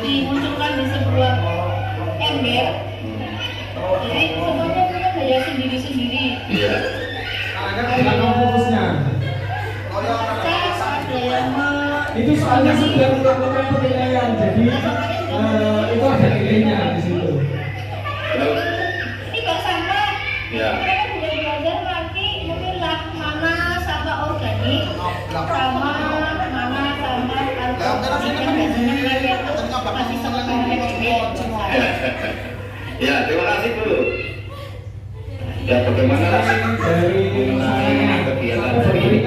Dimunculkan di sebuah ember. Jadi semuanya punya gaya sendiri-sendiri. Iya. Silakan fokusnya. Saya ada yang Itu soalnya sudah melakukan penilaian, jadi itu ada nilainya di situ. Terus, ini bak sampah. ya. Mereka juga belajar nanti memilah mana sampah organik sama mana sampah anorganik yang biasanya mereka itu masih sekolah Ya, terima kasih Bu. Ya, bagaimana Dari mengenai kegiatan hari ini?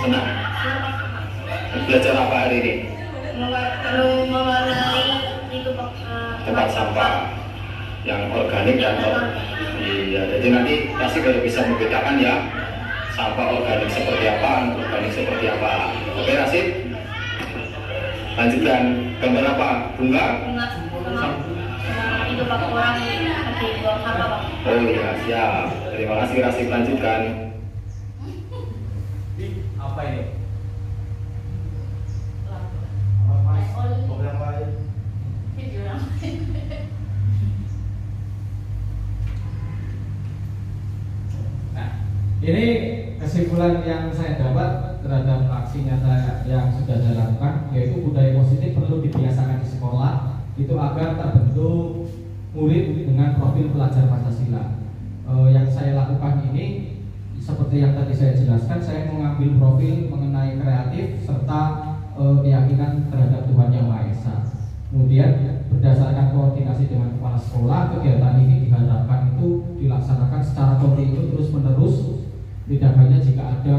Senang. Belajar apa hari ini? mewarnai itu Tempat sampah yang organik dan iya, jadi nanti pasti baru bisa membedakan ya sampah organik seperti apa, anorganik seperti apa. Oke, Rasid, lanjutkan. Gambar apa? Bunga? itu pak orang lagi buang sampah pak. Oh iya, siap. Terima kasih Rasid, lanjutkan. apa ini? Nah, ini kesimpulan yang saya dapat terhadap aksi nyata yang sudah saya lakukan, yaitu budaya positif perlu dibiasakan di sekolah itu agar terbentuk murid dengan profil pelajar Pancasila. Yang saya lakukan ini seperti yang tadi saya jelaskan, saya mengambil profil mengenai kreatif serta keyakinan terhadap Tuhan Yang Maha Esa. Kemudian berdasarkan koordinasi dengan kepala sekolah, kegiatan ini diharapkan itu dilaksanakan secara kontinu terus menerus, tidak hanya jika ada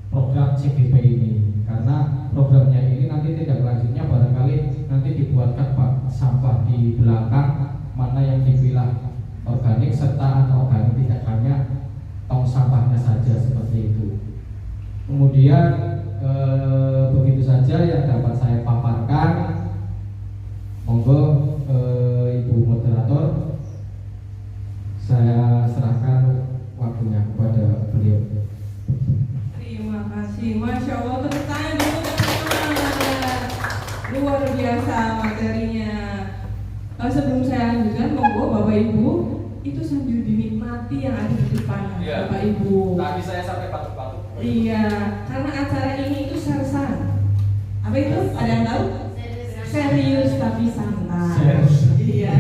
program CGP ini, karena programnya ini nanti tidak lanjutnya barangkali nanti dibuatkan bak sampah di belakang mana yang dipilah organik serta anorganik, tidak hanya tong sampahnya saja seperti itu. Kemudian begitu saja yang dapat saya paparkan. Monggo Ibu moderator, saya serahkan waktunya kepada beliau. Terima kasih, Masya Allah, tepuk tangan dulu teman-teman. Luar biasa materinya. Sebelum saya lanjutkan, monggo Bapak Ibu itu sambil dinikmati yang ada di depan, Bapak Ibu. Tadi saya sampai batuk-batuk. Iya, karena acara ini itu sersan. Apa itu? Ada yang tahu? Serius tapi santai. Iya,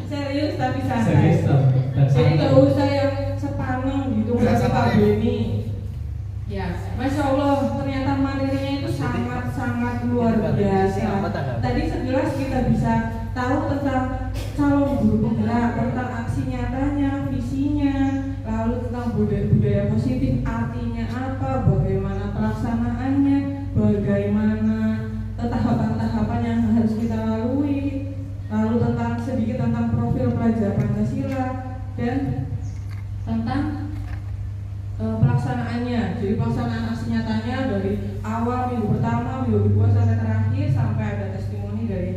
serius tapi santai. Jadi nggak usah yang sepaneng gitu ngasih Pak Beni. Ya, Masya Allah, ternyata materinya itu sangat luar biasa. Tadi sekilas kita bisa tahu tentang calon guru penggerak, tentang aksi nyatanya, visinya, lalu tentang budaya positif artinya apa, bagaimana pelaksanaannya, bagaimana tahapan-tahapan yang harus kita lalui, lalu sedikit tentang profil pelajar Pancasila dan tentang pelaksanaannya. Jadi pelaksanaan aksi nyatanya dari awal minggu pertama, minggu kedua sampai terakhir, sampai ada testimoni dari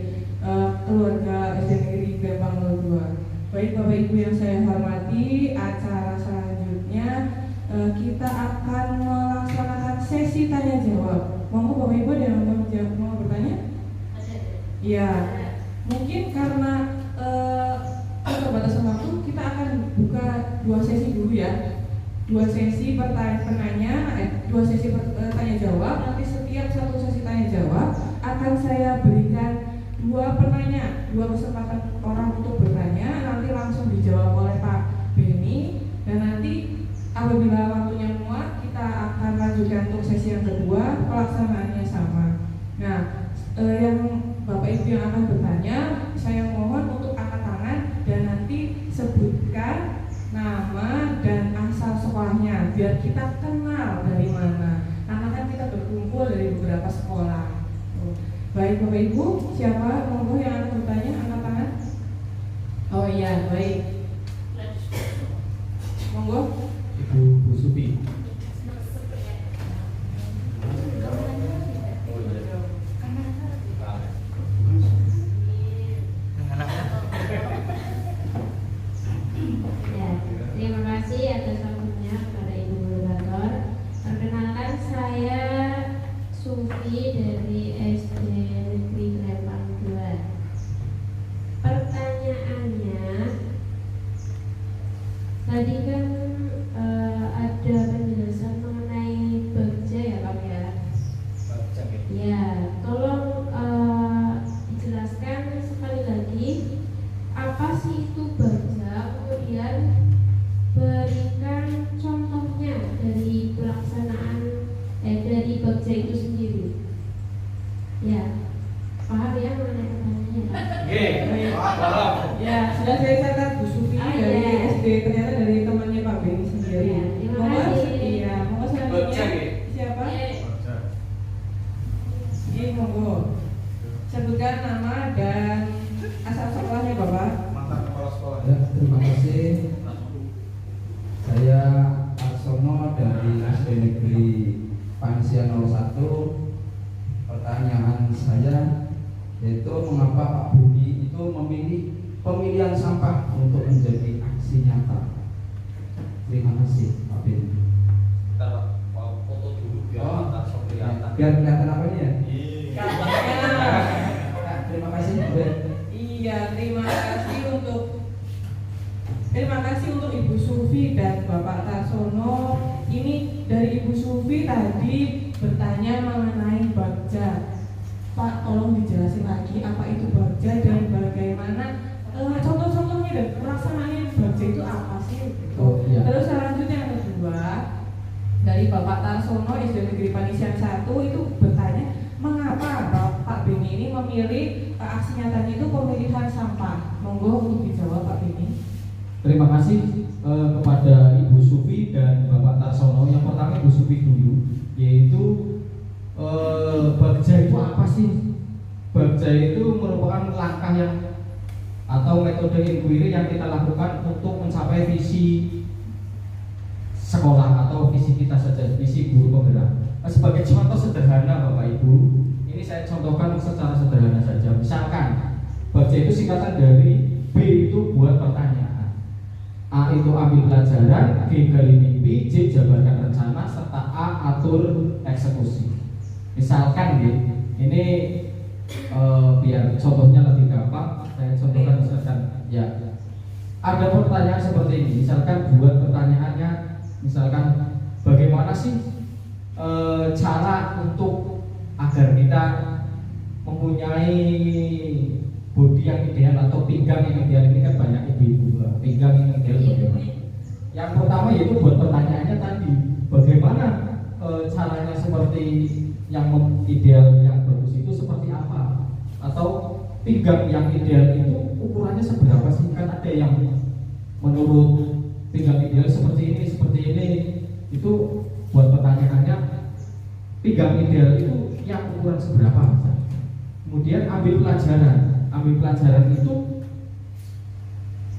keluarga SD Negeri Gempang 02. Baik Bapak Ibu yang saya hormati, acara selanjutnya kita akan melaksanakan sesi tanya jawab. Monggo Bapak Ibu ada yang mau bertanya? Ya, mungkin karena keterbatasan waktu, kita akan buka 2 sesi dulu ya. 2 sesi dua sesi tanya jawab. Nanti setiap satu sesi tanya jawab akan saya berikan 2 penanya, 2 kesempatan orang untuk bertanya. Nanti langsung dijawab oleh Pak Beni, dan nanti apabila waktunya muat kita akan lanjutkan untuk sesi yang kedua, pelaksanaannya sama. Nah, yang Bapak Ibu yang akan bertanya, saya mohon untuk angkat tangan dan nanti sebutkan nama dan asal sekolahnya biar kita kenal dari mana. Karena kan kita berkumpul dari beberapa sekolah. Baik Bapak Ibu, siapa monggo yang akan bertanya, angkat tangan. Oh iya, baik. Monggo. Ibu Supi. Terima kasih atas waktunya kepada Ibu Moderator. Perkenalkan, saya Sufi dari SD Negeri Gempang 2. Pertanyaannya, tadi kan ada penjelasan mengenai bagja ya Pak ya? Ya, tolong dijelaskan sekali lagi apa sih itu bagja, kemudian berikan contohnya dari pelaksanaan dari bagja itu sendiri. Ya, paham ya mengenai pertanyaannya? Ya, sudah saya catat Bu Sufi dari SD, ternyata dari temannya Pak Beni sendiri. Ya, terima Monggo, kasih. iya, monggo selanjutnya siapa? Ini monggo. Sebutkan nama dan asal sekolahnya Bapak. Ya, terima kasih. Saya Arsono dari SD Negeri Pansia 01. Pertanyaan saya yaitu mengapa Pak Budi itu memilih pemilihan sampah untuk menjadi aksi nyata. Terima kasih Pak Budi. Foto dulu Biar kelihatan apa ini ya? Katanya. Terima kasih Bu. Iya, terima kasih untuk terima kasih untuk Ibu Sufi dan Bapak Tarsono. Ini dari Ibu Sufi tadi bertanya mengenai bagja. Pak, tolong dijelasin lagi apa itu bagja dan bagaimana contoh-contohnya dan pelaksanaan bagja itu apa sih? Gitu. Oh, iya. Terus selanjutnya yang kedua dari Bapak Tarsono SD Negeri Panisian 1 itu bertanya mengapa Pak Beni ini memilih aksi nyatanya itu pemilihan sampah. Monggo untuk dijawab Pak Beni. Terima kasih kepada Ibu Sufi dan Bapak Tarsono. Yang pertama Ibu Sufi dulu, yaitu bagja itu apa sih? Bagja itu merupakan langkah yang atau metode inquiry yang kita lakukan untuk mencapai visi sekolah atau visi kita saja, visi guru penggerak. Sebagai contoh sederhana Bapak Ibu, ini saya contohkan secara sederhana saja. Misalkan bagja itu singkatan dari B itu buat pertanyaan, A itu ambil pelajaran, G gali mimpi, J jabarkan rencana, serta A atur eksekusi. Misalkan ini biar contohnya lebih gampang, saya contohkan misalkan ya ada pertanyaan seperti ini. Misalkan buat pertanyaannya, misalkan bagaimana sih cara untuk agar kita mempunyai bodi yang ideal atau pinggang yang ideal. Ini kan banyak ibu-ibu, pinggang yang ideal bagaimana? Yang pertama yaitu buat pertanyaannya tadi, bagaimana caranya seperti yang ideal yang bagus itu seperti apa? Atau pinggang yang ideal itu ukurannya seberapa sih? Kan ada yang menurut pinggang ideal seperti ini, itu buat pertanyaannya pinggang ideal itu yang ukuran seberapa misalnya. Kemudian ambil pelajaran itu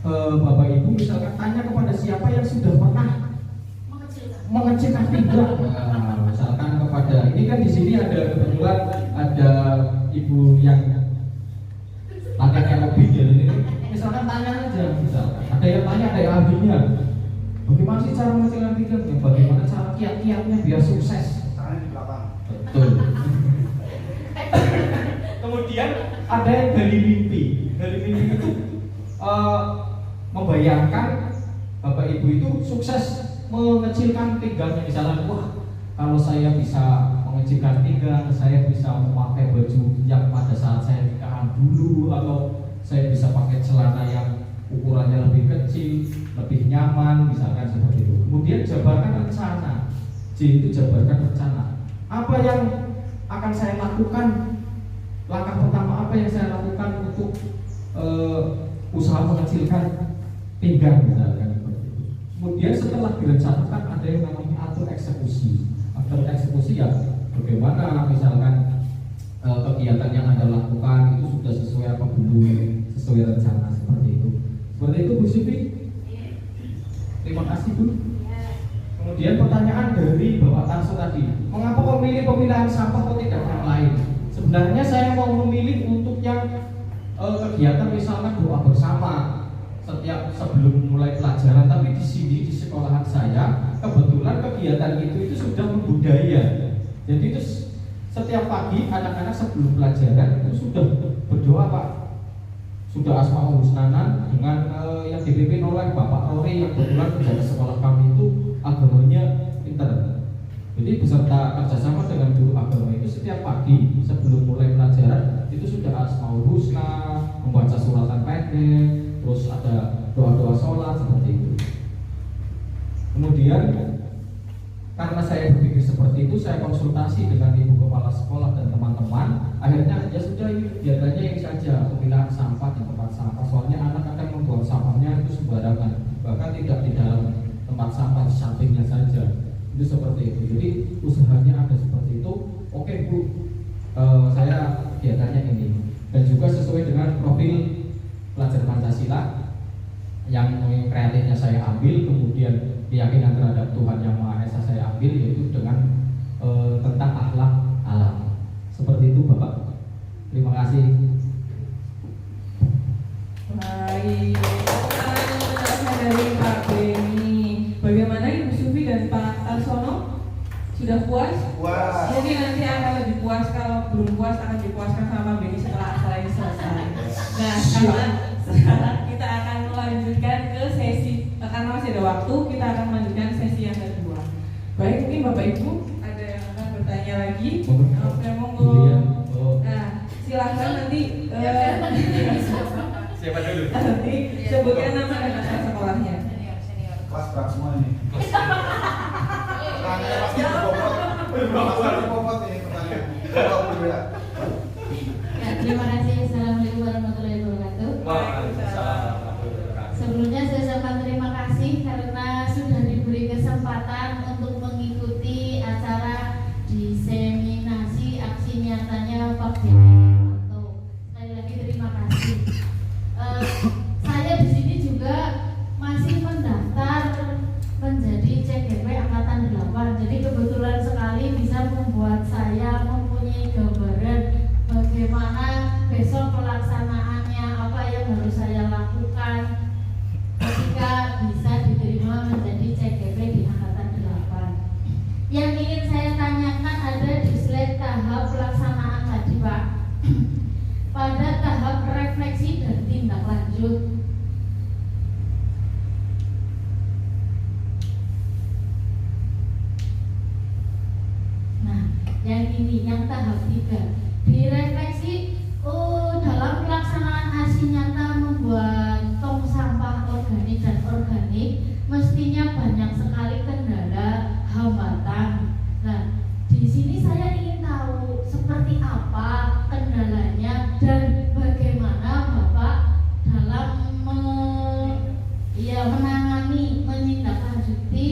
Bapak Ibu misalkan tanya kepada siapa yang sudah pernah mengecilkan pinggang. Misalkan kepada ini kan di sini ada kebetulan ada ibu yang langkahnya lebih jadi ini. Misalkan tanya aja, misalkan ada yang tanya, ada yang ahlinya. Bagaimana sih cara mengecilkan pinggang? Bagaimana cara kiat-kiatnya biar sukses? Tangan di belakang. Betul. Kemudian ada yang gali mimpi. Gali mimpi itu membayangkan Bapak Ibu itu sukses mengecilkan pinggangnya. Misalnya, wah kalau saya bisa mengecilkan pinggang, saya bisa memakai baju yang pada saat saya nikahan dulu, atau saya bisa pakai celana yang ukurannya lebih kecil, lebih nyaman, misalkan seperti itu. Kemudian jabarkan rencana. J itu jabarkan rencana. Apa yang akan saya lakukan? Langkah pertama apa yang saya lakukan untuk usaha mengecilkan pinggang, misalkan seperti itu. Kemudian setelah direncanakan ada yang namanya atur eksekusi. Atur eksekusi ya bagaimana misalkan kegiatan yang Anda lakukan itu sudah sesuai apa belum, sesuai rencana seperti itu. Seperti itu Bu Sufi. Terima kasih Bu. Kemudian pertanyaan dari Bapak Tarso tadi, mengapa memilih pemilihan sampah atau tidak yang lain? Sebenarnya saya mau memilih untuk yang kegiatan misalkan doa bersama setiap sebelum mulai pelajaran, tapi di sini di sekolahan saya kebetulan kegiatan itu sudah membudaya. Jadi itu setiap pagi anak-anak sebelum pelajaran itu sudah berdoa Pak. Sudah Asmaul Husnana dengan yang dipimpin oleh Bapak Rory yang kebetulan menjaga sekolah kami itu agamanya pintar. Jadi beserta kerjasama dengan guru agama itu setiap pagi sebelum mulai pelajaran itu sudah Asmaul Husna, membaca suratan pendek, terus ada doa-doa sholat seperti itu. Kemudian karena saya berpikir seperti itu, saya konsultasi dengan ibu kepala sekolah dan teman-teman. Akhirnya ya sudah biarkannya ini saja pemilihan sampah dan tempat sampah. Soalnya anak akan membuang sampahnya itu sembarangan, bahkan tidak di dalam tempat sampah, di sampingnya saja. Itu seperti itu. Jadi usahanya ada seperti itu. Oke Bu, saya kegiatannya ini. Dan juga sesuai dengan profil pelajar Pancasila yang kreatifnya saya ambil, kemudian keyakinan terhadap Tuhan Yang Maha Esa saya ambil, yaitu dengan tentang akhlak alam. Seperti itu Bapak. Terima kasih. Baik, dari Pak Beni. Bagaimana Ibu Sufi dan Pak Tarsono? Sudah puas? Puas. Mungkin nanti akan lebih puas, kalau belum puas akan dipuaskan sama Pak Beni setelah acara ini selesai. Nah, sekarang kita akan melanjutkan ke sesi waktu kita akan melanjutkan sesi yang kedua. Baik, mungkin Bapak Ibu ada yang akan bertanya lagi? Oke, monggo. Nah, silahkan nanti Siapa dulu? nanti sebutkan nama dan asal sekolahnya. Kelas semua ini. Tanya pasti bobot ini pertanyaan. Ya, terima kasih. Assalamualaikum warahmatullahi wabarakatuh. Sebelumnya saya ucapkan terima kasih karena sudah diberi kesempatan untuk mengikuti acara diseminasi aksi nyatanya Pak Beni. Sekali lagi terima kasih. Saya di sini juga masih mendaftar menjadi CGP Angkatan 8. Jadi kebetulan sekali bisa membuat saya mempunyai gambaran bagaimana besok pelaksanaannya, apa yang harus saya lakukan ketika bisa diterima menjadi CGP di Angkatan 8. Yang ingin saya tanyakan ada di slide tahap pelaksanaan tadi, Pak. Pada tahap refleksi dan tindak lanjut, yang ini, yang tahap 3 direfleksi. Dalam pelaksanaan aksi nyata membuat tong sampah organik dan organik mestinya banyak sekali kendala, hambatan. Nah, di sini saya ingin tahu seperti apa kendalanya dan bagaimana Bapak dalam menangani, menindaklanjuti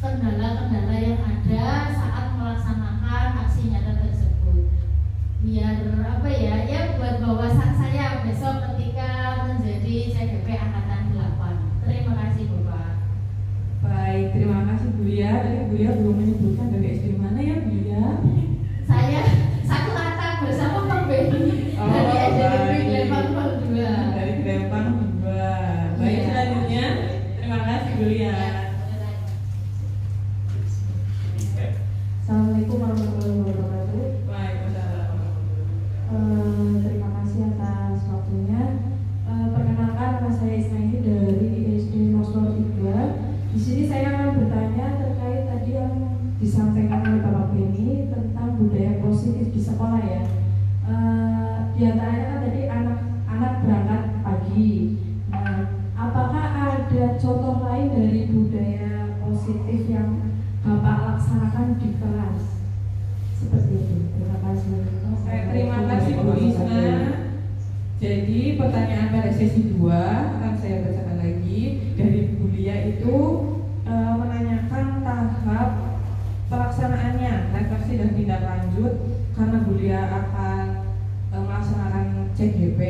kendala-kendala yang ada saat melaksanakan aksi nyata tersebut, biar buat wawasan saya besok ketika menjadi CGP Angkatan 8. Terima kasih Bapak. Baik, terima kasih Bu Lia. Tadi Bu Lia belum menyebutkan dari SD mana ya Bu Lia? Saya satu kata bersama Pak Beni dari SD Negeri Lembang 2. Dari Lembang 2. Baik, selanjutnya terima kasih Bu Lia. Assalamualaikum warahmatullahi wabarakatuh. Waalaikumsalam. Terima kasih atas waktunya. Perkenalkan, nama saya Ismaili dari SD Nosor 3. Di sini saya akan bertanya terkait tadi yang disampaikan oleh Bapak Beni tentang budaya positif di sekolah ya. Di antaranya kan tadi anak-anak berangkat pagi. Nah, apakah ada contoh lain dari budaya positif yang Bapak laksanakan di kelas? Seperti itu. Terima kasih. Oke, terima kasih Bu Isna. Jadi pertanyaan pada sesi 2 akan saya bacakan lagi. Dari Bu Lia itu menanyakan tahap pelaksanaannya, refleksi dan tindak lanjut, karena Bu Lia akan melaksanakan CGP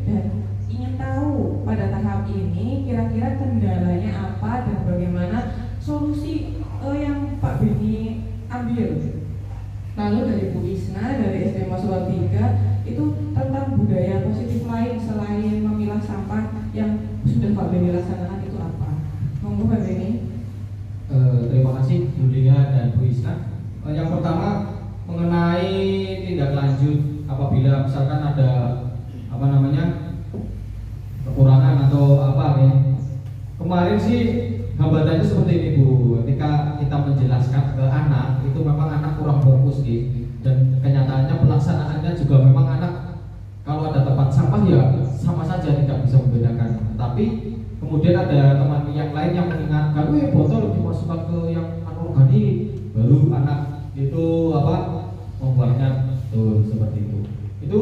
dan ingin tahu pada tahap ini kira-kira kendalanya apa dan bagaimana solusi yang Pak Beni ambil. Lalu dari Bu Isna dari SD Masual 3 itu tentang budaya positif lain selain memilah sampah yang sudah Pak Beni laksanakan itu apa? Monggo Pak Beni. Terima kasih Bu Lia dan Bu Isna. Yang pertama mengenai tindak lanjut apabila misalkan ada kekurangan atau apa ya. Kemarin sih hambatannya seperti ini Bu, ketika kita menjelaskan ke anak itu memang anak kurang fokus dan kenyataannya pelaksanaannya juga memang anak kalau ada tempat sampah ya sama saja tidak bisa membedakan. Tapi kemudian ada teman yang lain yang mengingatkan, botol dimasukkan ke yang anorganik, baru anak itu membuatnya tuh seperti itu. Itu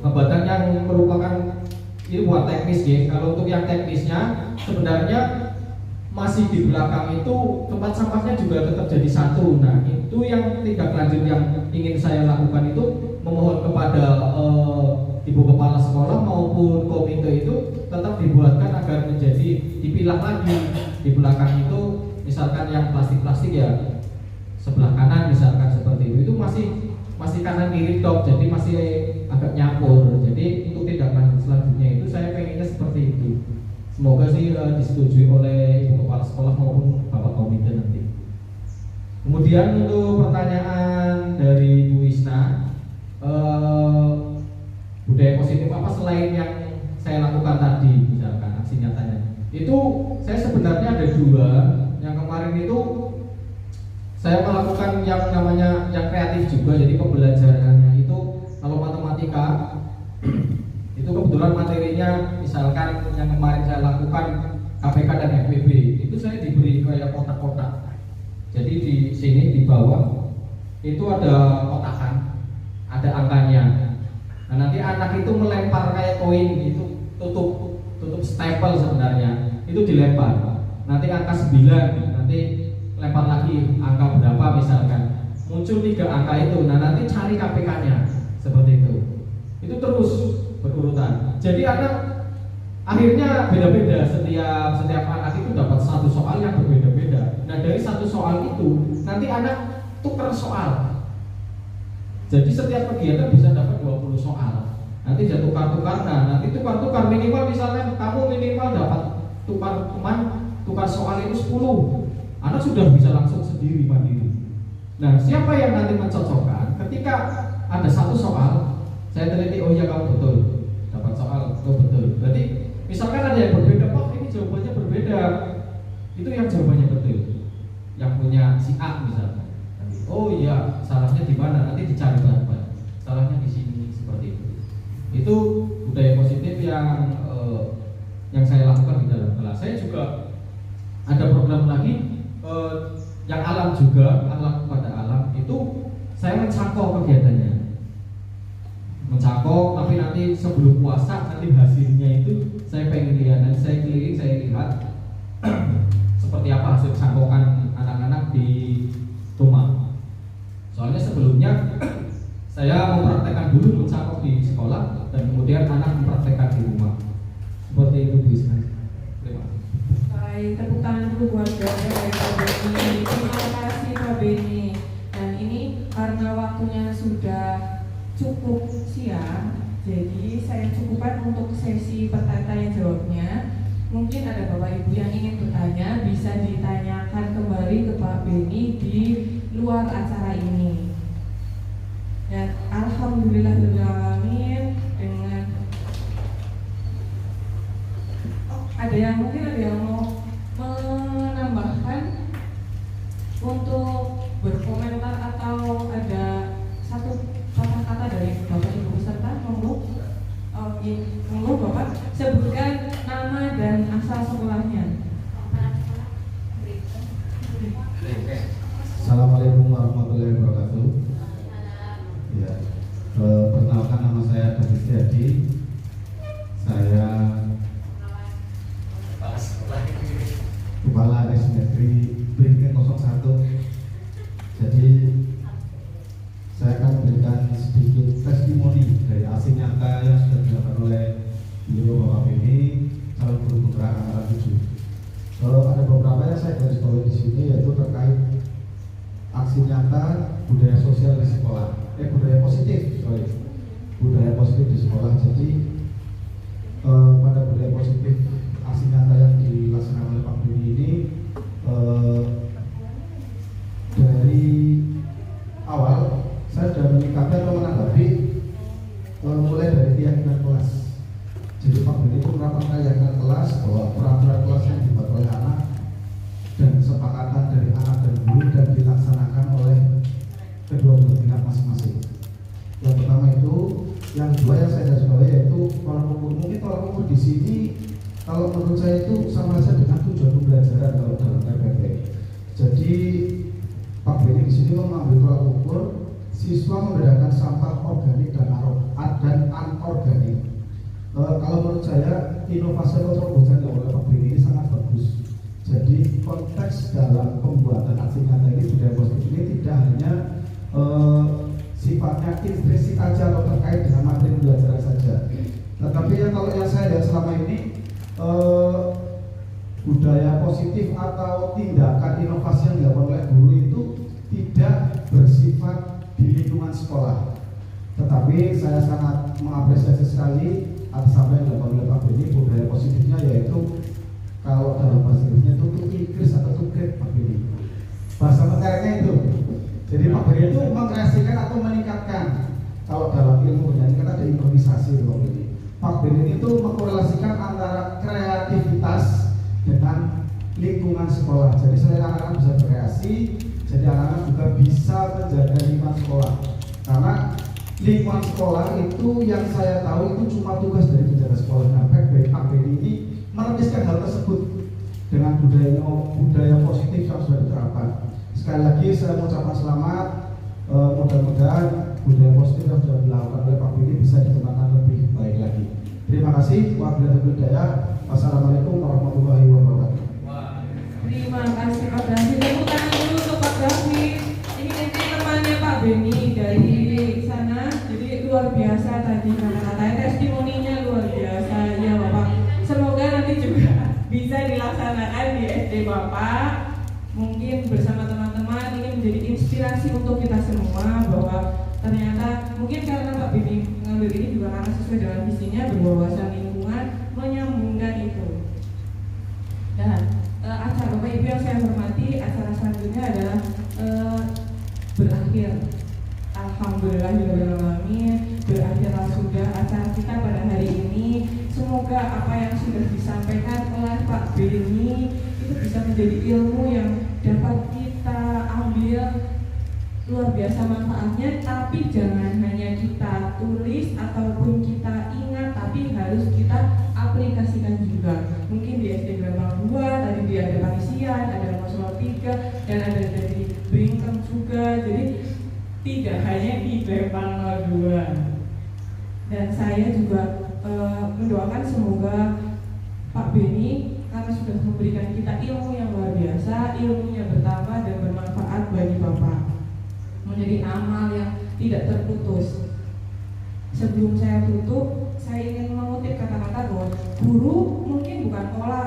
hambatan yang merupakan ini buat teknis ya. Kalau untuk yang teknisnya sebenarnya masih di belakang itu tempat sampahnya juga tetap jadi satu. Nah itu yang tindak lanjut yang ingin saya lakukan itu memohon kepada ibu kepala sekolah maupun komite itu tetap dibuatkan agar menjadi dipilah lagi di belakang itu. Misalkan yang plastik ya sebelah kanan misalkan seperti itu masih kanan kiri top, jadi masih agak nyampur. Jadi untuk tindak lanjut selanjutnya itu saya pengennya seperti itu. Semoga sih disetujui oleh ibu kepala sekolah maupun bapak komite nanti. Kemudian untuk pertanyaan dari Bu Isna, budaya positif apa selain yang saya lakukan tadi, misalkan aksi nyatanya. Itu saya sebenarnya ada 2. Yang kemarin itu saya melakukan yang namanya yang kreatif juga, jadi pembelajarannya itu kalau matematika itu kebetulan materinya misalkan yang kemarin saya lakukan KPK dan FPB itu saya diberi kayak kotak-kotak. Jadi di sini di bawah itu ada kotakan, ada angkanya. Nah nanti anak itu melempar kayak koin itu tutup stapel sebenarnya itu dilempar. Nanti angka 9 nanti lempar lagi angka berapa misalkan muncul 3 angka itu. Nah nanti cari KPK-nya seperti itu. Itu terus berurutan. Jadi anak akhirnya beda-beda, setiap anak itu dapat satu soal yang berbeda-beda. Nah dari satu soal itu nanti anak tukar soal. Jadi setiap kegiatan bisa dapat 20 soal. Nanti dia tukar-tukar. Nah nanti tukar-tukar minimal misalnya kamu minimal dapat tukar soal itu 10. Anak sudah bisa langsung sendiri mandiri. Nah siapa yang nanti mencocokkan ketika ada satu soal saya teliti, oh iya kamu betul dapat soal, oh betul. Berarti misalkan ada yang berbeda, oh ini jawabannya berbeda, itu yang jawabannya betul, yang punya si A misalkan. Oh iya salahnya di mana, nanti dicari bahan-bahan, salahnya di sini seperti itu. Itu budaya positif yang saya lakukan di dalam kelas. Saya juga ada program lagi yang alam juga, alam pada alam itu saya mencangkok kegiatannya. Mencangkok, tapi nanti sebelum puasa nanti hasilnya itu saya pengen lihat, nanti saya keliling, saya lihat seperti apa hasil cangkokan anak-anak di rumah. Soalnya sebelumnya saya mempraktekkan dulu mencangkok di sekolah dan kemudian anak mempraktekkan di rumah. Seperti itu bisa. Terima kasih. Baik, tepuk tangan dulu buat Pak Beni. Terima kasih Pak Beni. Dan ini karena waktunya sudah cukup siang, jadi saya cukupkan untuk sesi pertanyaan jawabnya. Mungkin ada Bapak Ibu yang ingin bertanya, bisa ditanyakan kembali ke Pak Beni di luar acara ini. Dan alhamdulillahirrahmanirrahim dengan ada yang mau menambahkan untuk berkomentar atau ada satu kata-kata dari Bapak Ibu peserta, monggo Bapak sebutkan nama dan asal sekolahnya. Assalamualaikum warahmatullahi wabarakatuh. Ya, perkenalkan nama saya David Setiadi. Saya Kepala SD Negeri Brinken 01. Jadi saya akan memberikan sedikit testimoni dari aksi nyata yang sudah dilakukan oleh beliau Bapak Beni, calon guru penggerak angkatan 7. Ada beberapa yang saya garis bawahi di sini, yaitu terkait aksi nyata budaya sosial di sekolah, budaya positif di sekolah. Jadi pada budaya positif aksi nyata yang dilaksanakan oleh Pak Beni ini dari awal saya sudah menyikapi atau menanggapi mulai dari keyakinan kelas. Jadi Pak Beni itu menerapkan keyakinan kelas bahwa peraturan kelas yang dibuat oleh anak dan kesepakatan dari anak dan guru dan dilaksanakan oleh kedua belah pihak masing-masing. Yang pertama itu, yang kedua yang saya garis bawahi yaitu tolak ukur. Mungkin tolak ukur di sini kalau menurut saya itu sama saja dengan tujuan pembelajaran kalau dalam PPP. Jadi Pak Beni di sini mengambil tolak ukur siswa membedakan sampah organik dan anorganik. Kalau menurut saya inovasi atau terobosan yang oleh Pak Beni ini sangat bagus. Jadi konteks dalam pembuatan aksi nyata ini budaya positif ini tidak hanya sifatnya intrinsik saja atau terkait dengan materi pembelajaran saja. Tetapi kalau yang saya lihat selama ini budaya positif atau tindakan inovasi yang dilakukan oleh guru itu tidak bersifat di lingkungan sekolah. Tetapi saya sangat mengapresiasi sekali atas apa yang dilakukan oleh Pak Beni. Budaya positifnya yaitu kalau dalam bahasa Inggrisnya itu Inggris atau to grade Pak Beni. Bahasa mekarnya itu. Jadi Pak Beni itu mengkreasikan atau meningkatkan. Kalau dalam ilmu penyanyi kan ada improvisasi Pak Beni. Pak Beni itu mengkorelasikan antara kreativitas dengan lingkungan sekolah. Jadi selain anak-anak bisa berkreasi, jadi anak-anak juga bisa menjaga lingkungan sekolah. Karena lingkungan sekolah itu yang saya tahu itu cuma tugas dari penjaga sekolah. Nah, Pak Beni ini menepiskan hal tersebut dengan budaya positif yang sudah diterapkan. Sekali lagi saya mengucapkan selamat. Mudah-mudahan budaya positif yang sudah dilakukan oleh Pak Beni bisa dikembangkan lebih baik lagi. Terima kasih. Wabillahi taufiq. Wassalamualaikum warahmatullahi wabarakatuh. Terima kasih Pak David. Tepuk tangan dulu untuk Pak David. Ini nanti temannya Pak Beni dari sana. Jadi luar biasa tadi kata-katanya, testimoninya luar biasa ya Bapak. Semoga nanti juga bisa dilaksanakan di SD Bapak. Mungkin bersama teman-teman ini menjadi inspirasi untuk kita semua bahwa ternyata mungkin karena Pak Beni mengambil ini juga karena sesuai dengan visinya berwawasan lingkungan menyambungkan itu. Dan acara Bapak Ibu yang saya hormati, acara selanjutnya adalah berakhir. Alhamdulillahirrahmanirrahim, berakhirlah sudah acara kita pada hari ini. Semoga apa yang sudah disampaikan oleh Pak Beni itu bisa menjadi ilmu yang dapat kita ambil luar biasa manfaatnya, tapi jangan hanya kita tulis ataupun kita ingat, tapi harus kita aplikasikan juga. Mungkin di SD Gerbang 2 tadi dia ada Panisian, ada Mosro 3 dan ada dari Bringkem juga. Jadi tidak hanya di Gerbang 2. Dan saya juga mendoakan semoga Pak Beni karena sudah memberikan kita ilmu yang luar biasa, ilmunya bertambah dan bermanfaat bagi Bapak, menjadi amal yang tidak terputus. Sebelum saya tutup, saya ingin mengutip kata-kata bahwa guru mungkin bukan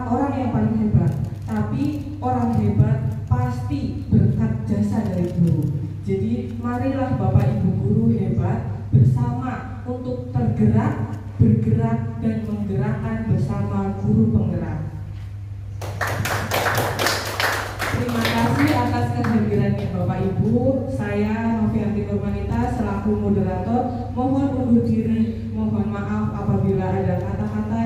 orang yang paling hebat, tapi orang hebat pasti berkat jasa dari guru. Jadi marilah Bapak Ibu guru hebat bersama untuk tergerak, bergerak dan menggerakkan bersama guru penggerak. Terima kasih atas kehadirannya Bapak Ibu. Saya Novianti Nurmanita selaku moderator mohon undur diri. Mohon maaf apabila ada kata-kata